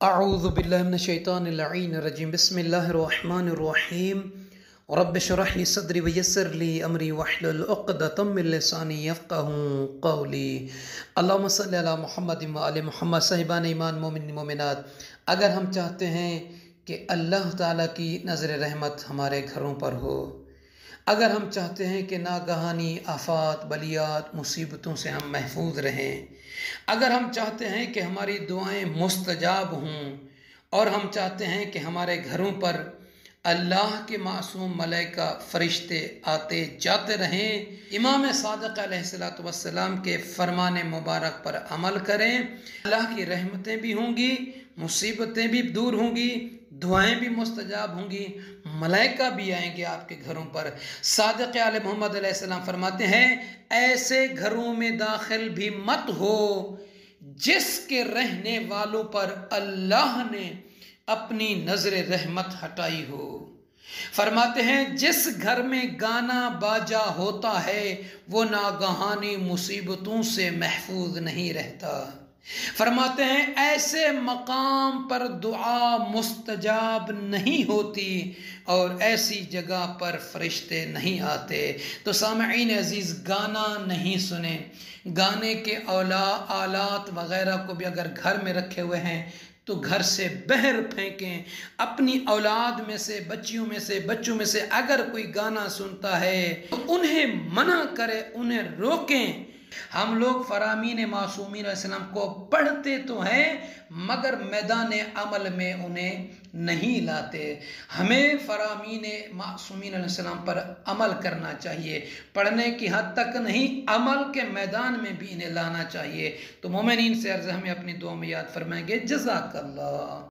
अऊज़ु बिल्लाहि मिनश शैतानिर रजीम बिस्मिल्लाहिर्रहमानिर्रहीम रब्बि इश्रह ली सदरी व यस्सिर ली अमरी वहलुल उक़दतम मिन लिसानी यफ़क़हू क़ौली। अल्लाहुम्मा सल्लि अला मुहम्मद व आले मुहम्मद। साहिबान ईमान मोमिन मोमिनात, अगर हम चाहते हैं कि अल्लाह ताला की नज़र रहमत हमारे घरों पर हो, अगर हम चाहते हैं कि नागहानी आफात बलियात मुसीबतों से हम महफूज रहें, अगर हम चाहते हैं कि हमारी दुआएं मुस्तजाब हों और हम चाहते हैं कि हमारे घरों पर अल्लाह के मासूम मलाइका फरिश्ते आते जाते रहें, इमाम सादिक़ अलैहिस्सलातु वस्सलाम के फरमान मुबारक पर अमल करें, अल्लाह की रहमतें भी होंगी, मुसीबतें भी दूर होंगी, दुआएं भी मुस्तजाब होंगी, मलाइका भी आएंगे आपके घरों पर। सादिक़ आले मोहम्मद अलैहिस्सलाम फरमाते हैं, ऐसे घरों में दाखिल भी मत हो जिसके रहने वालों पर अल्लाह ने अपनी नजर रहमत हटाई हो। फरमाते हैं, जिस घर में गाना बाजा होता है वो नागहानी मुसीबतों से महफूज नहीं रहता। फरमाते हैं, ऐसे मकाम पर दुआ मुस्तजाब नहीं होती और ऐसी जगह पर फरिश्ते नहीं आते। तो सामईन अजीज, गाना नहीं सुने, गाने के आलात वगैरह को भी अगर घर में रखे हुए हैं तो घर से बाहर फेंकें। अपनी औलाद में से, बच्चियों में से, बच्चों में से अगर कोई गाना सुनता है तो उन्हें मना करें, उन्हें रोकें। हम लोग फरामीन मासूमीन अलैहिस्सलाम को पढ़ते तो हैं मगर मैदान अमल में उन्हें नहीं लाते। हमें फरामीन मासूमीन अलैहिस्सलाम पर अमल करना चाहिए, पढ़ने की हद तक नहीं, अमल के मैदान में भी इन्हें लाना चाहिए। तो मोमिनीन से अर्ज़, हमें अपनी दुआ में याद फरमाएंगे। जज़ाकल्लाह।